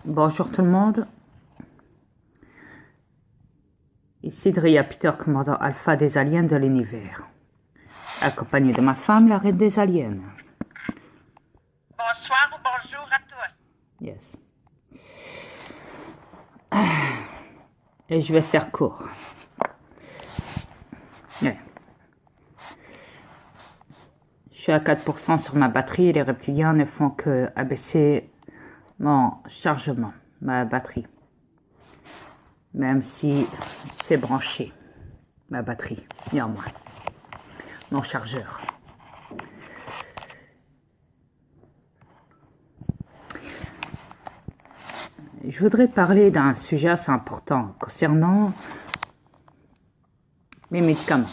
Bonjour tout le monde, ici Dria Peter, commandant Alpha des aliens de l'univers, accompagné de ma femme, la reine des aliens. Bonsoir ou bonjour à tous. Yes. Et je vais faire court. Ouais. Je suis à 4% sur ma batterie et les reptiliens ne font que abaisser mon chargement, ma batterie. Même si c'est branché, ma batterie, néanmoins, mon chargeur. Je voudrais parler d'un sujet assez important concernant les médicaments,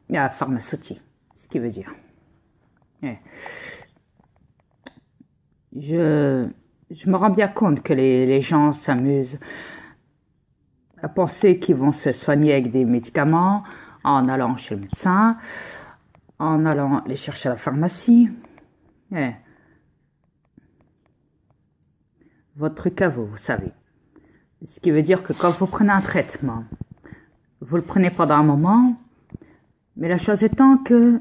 la pharmaceutique, ce qui veut dire. Je me rends bien compte que les gens s'amusent à penser qu'ils vont se soigner avec des médicaments en allant chez le médecin, en allant les chercher à la pharmacie. Votre truc à vous, vous savez. Ce qui veut dire que quand vous prenez un traitement, vous le prenez pendant un moment, mais la chose étant que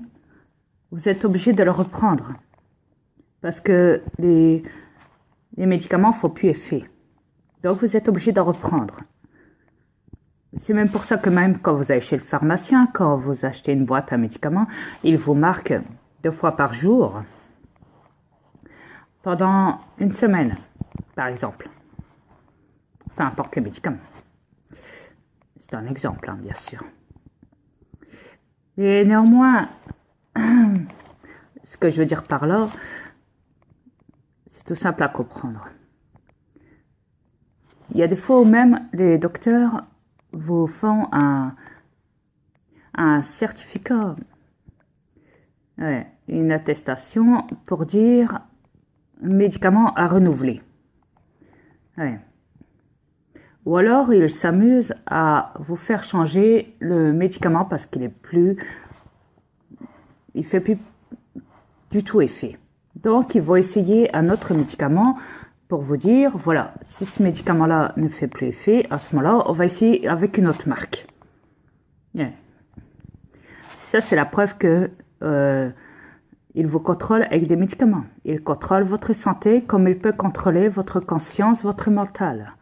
vous êtes obligé de le reprendre. Parce que les médicaments ne font plus effet. Donc vous êtes obligé de reprendre. C'est même pour ça que même quand vous allez chez le pharmacien, quand vous achetez une boîte à médicaments, il vous marque 2 fois par jour pendant une semaine, par exemple. Peu importe les médicaments. C'est un exemple, hein, bien sûr. Et néanmoins, ce que je veux dire par là, c'est tout simple à comprendre. Il y a des fois où même les docteurs vous font un certificat, une attestation pour dire médicament à renouveler. Ou alors ils s'amusent à vous faire changer le médicament parce qu'il fait plus du tout effet. Donc ils vont essayer un autre médicament pour vous dire, voilà, si ce médicament-là ne fait plus effet, à ce moment-là, on va essayer avec une autre marque. Ça, c'est la preuve que il vous contrôle avec des médicaments. Il contrôle votre santé comme il peut contrôler votre conscience, votre mental.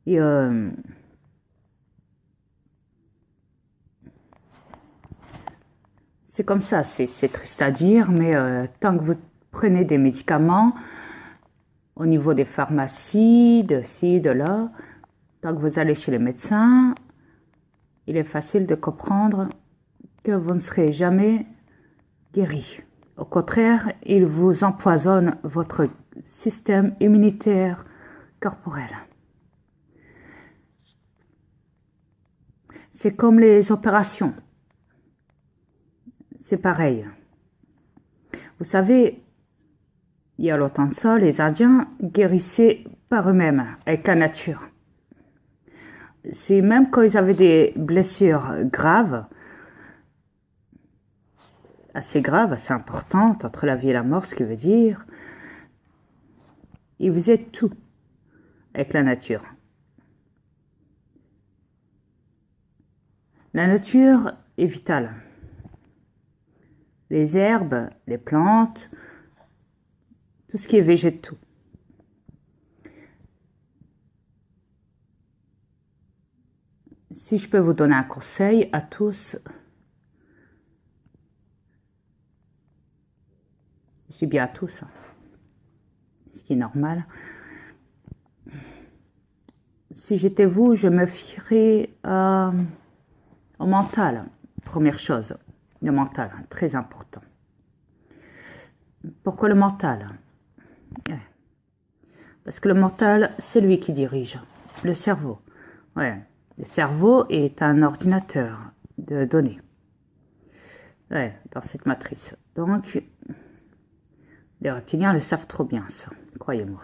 Et c'est comme ça, c'est triste à dire, mais tant que vous prenez des médicaments, au niveau des pharmacies, de ci, de là, tant que vous allez chez le médecin, il est facile de comprendre que vous ne serez jamais guéri. Au contraire, il vous empoisonne votre système immunitaire corporel. C'est comme les opérations. C'est pareil. Vous savez, il y a longtemps de ça, les Indiens guérissaient par eux-mêmes, avec la nature. C'est même quand ils avaient des blessures graves, assez graves, assez importantes, entre la vie et la mort, ce qui veut dire, ils faisaient tout avec la nature. La nature est vitale. Les herbes, les plantes, tout ce qui est végétaux. Si je peux vous donner un conseil à tous, je dis bien à tous, ce qui est normal. Si j'étais vous, je me fierais au mental, première chose. Le mental, très important. Pourquoi le mental? Parce que le mental, c'est lui qui dirige. Le cerveau. Le cerveau est un ordinateur de données. Dans cette matrice. Donc, les reptiliens le savent trop bien, ça. Croyez-moi.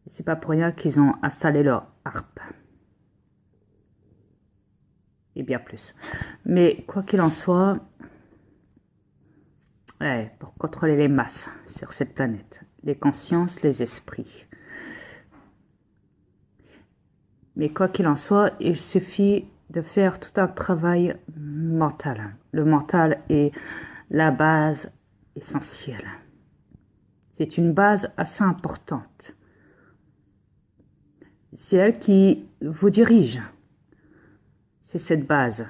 C'est pas pour rien qu'ils ont installé leur harpe. Et bien plus. Mais quoi qu'il en soit, Ouais, pour contrôler les masses sur cette planète, les consciences, les esprits. Mais quoi qu'il en soit, il suffit de faire tout un travail mental. Le mental est la base essentielle. C'est une base assez importante. C'est elle qui vous dirige. C'est cette base.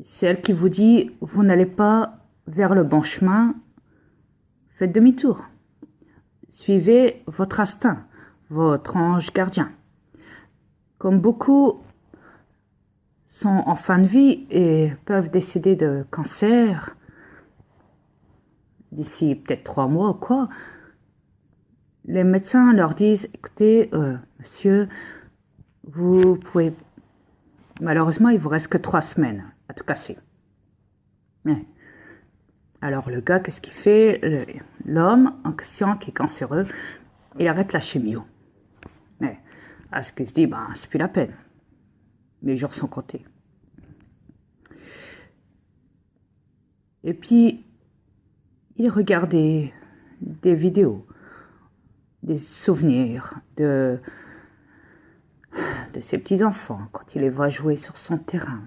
C'est elle qui vous dit, vous n'allez pas vers le bon chemin, faites demi-tour. Suivez votre instinct, votre ange gardien. Comme beaucoup sont en fin de vie et peuvent décéder de cancer d'ici peut-être 3 mois ou quoi, les médecins leur disent, écoutez, monsieur, vous pouvez... Malheureusement, il vous reste que 3 semaines à tout casser. Ouais. Alors le gars, qu'est-ce qu'il fait? L'homme en question qui est cancéreux, il arrête la chimio. Ouais. À ce qu'il se dit, ben, c'est plus la peine. Les jours sont comptés. Et puis, il regardait des vidéos, des souvenirs de ses petits-enfants quand il les voit jouer sur son terrain,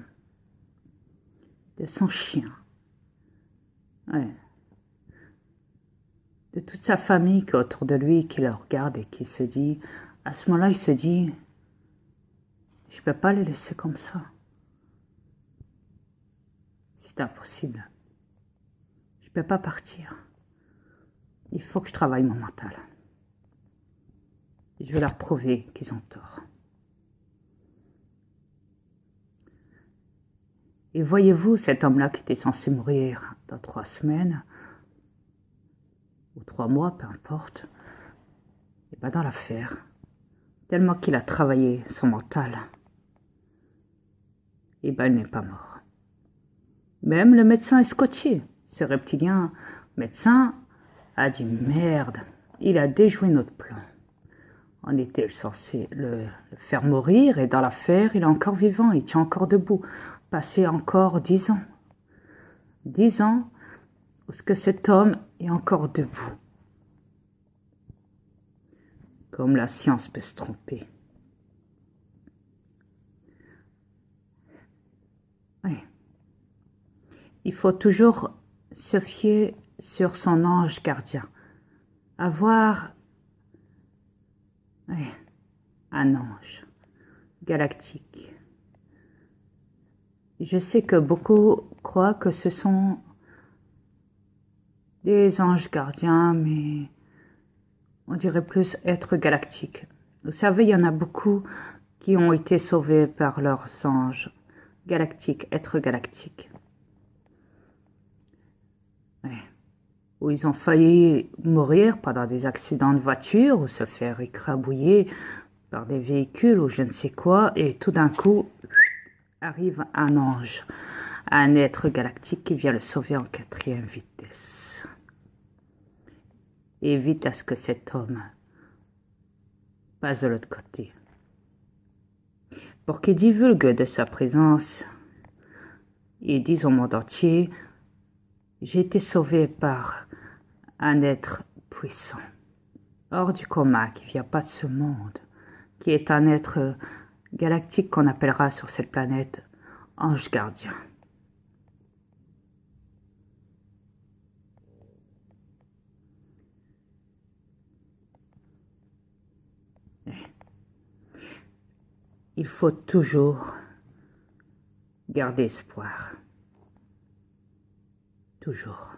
de son chien, ouais. De toute sa famille qui est autour de lui, qui le regarde et qui se dit, à ce moment-là, il se dit, je ne peux pas les laisser comme ça. C'est impossible. Je ne peux pas partir. Il faut que je travaille mon mental. Je vais leur prouver qu'ils ont tort. Et voyez-vous, cet homme-là qui était censé mourir dans 3 semaines, ou 3 mois, peu importe, et pas dans l'affaire, tellement qu'il a travaillé son mental, et ben il n'est pas mort. Même le médecin est scotché. Ce reptilien médecin a dit merde, il a déjoué notre plan. On était censé le faire mourir et dans l'affaire, il est encore vivant, il tient encore debout. Passé encore 10 ans. 10 ans où ce que cet homme est encore debout. Comme la science peut se tromper. Oui. Il faut toujours se fier sur son ange gardien. Avoir un ange galactique. Je sais que beaucoup croient que ce sont des anges gardiens, mais on dirait plus êtres galactiques. Vous savez, il y en a beaucoup qui ont été sauvés par leurs anges galactiques, êtres galactiques. Ouais. Où ils ont failli mourir pendant des accidents de voiture ou se faire écrabouiller par des véhicules ou je ne sais quoi, et tout d'un coup arrive un ange, un être galactique qui vient le sauver en 4e vitesse. Évite à ce que cet homme passe de l'autre côté. Pour qu'il divulgue de sa présence et dise au monde entier, j'ai été sauvé par un être puissant, hors du commun, qui vient pas de ce monde, qui est un être galactique qu'on appellera sur cette planète ange gardien. Il faut toujours garder espoir. Toujours.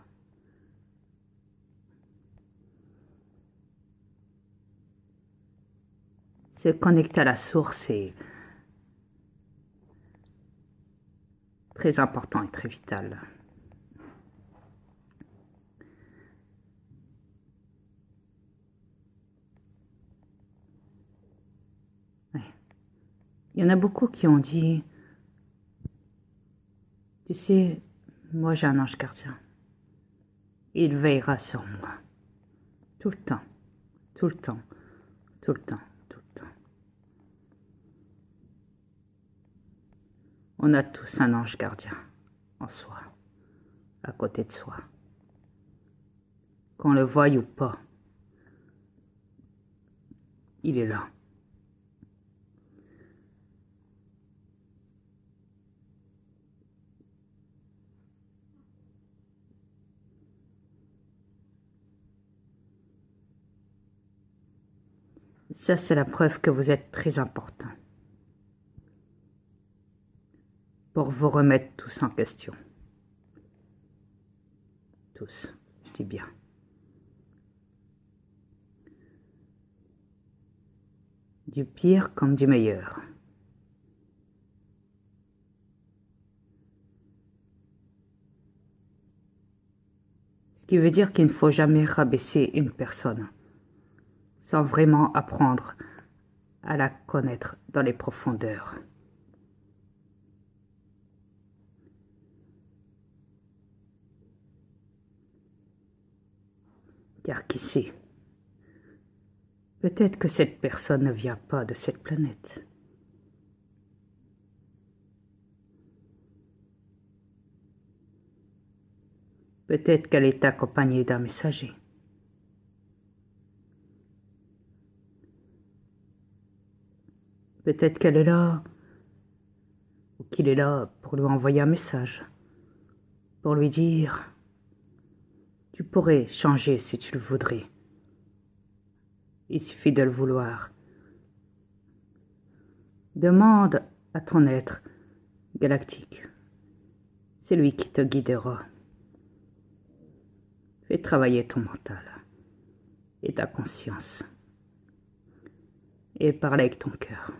Se connecter à la source est très important et très vital. Ouais. Il y en a beaucoup qui ont dit, tu sais, moi j'ai un ange gardien. Il veillera sur moi. Tout le temps, tout le temps, tout le temps, tout le temps. On a tous un ange gardien. en soi, à côté de soi. Qu'on le voie ou pas, il est là. Ça, c'est la preuve que vous êtes très important. Pour vous remettre tous en question. Tous, je dis bien. Du pire comme du meilleur. Ce qui veut dire qu'il ne faut jamais rabaisser une personne sans vraiment apprendre à la connaître dans les profondeurs. Car qui sait, peut-être que cette personne ne vient pas de cette planète. Peut-être qu'elle est accompagnée d'un messager. Peut-être qu'elle est là, ou qu'il est là pour lui envoyer un message, pour lui dire « Tu pourrais changer si tu le voudrais. Il suffit de le vouloir. » Demande à ton être galactique. C'est lui qui te guidera. Fais travailler ton mental et ta conscience. Et parle avec ton cœur.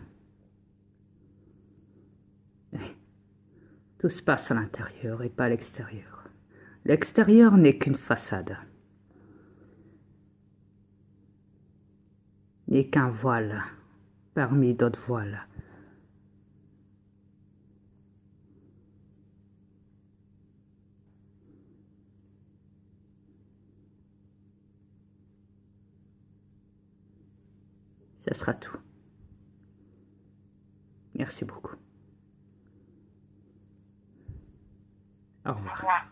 Tout se passe à l'intérieur et pas à l'extérieur. L'extérieur n'est qu'une façade. N'est qu'un voile parmi d'autres voiles. Ça sera tout. Merci beaucoup. Au revoir.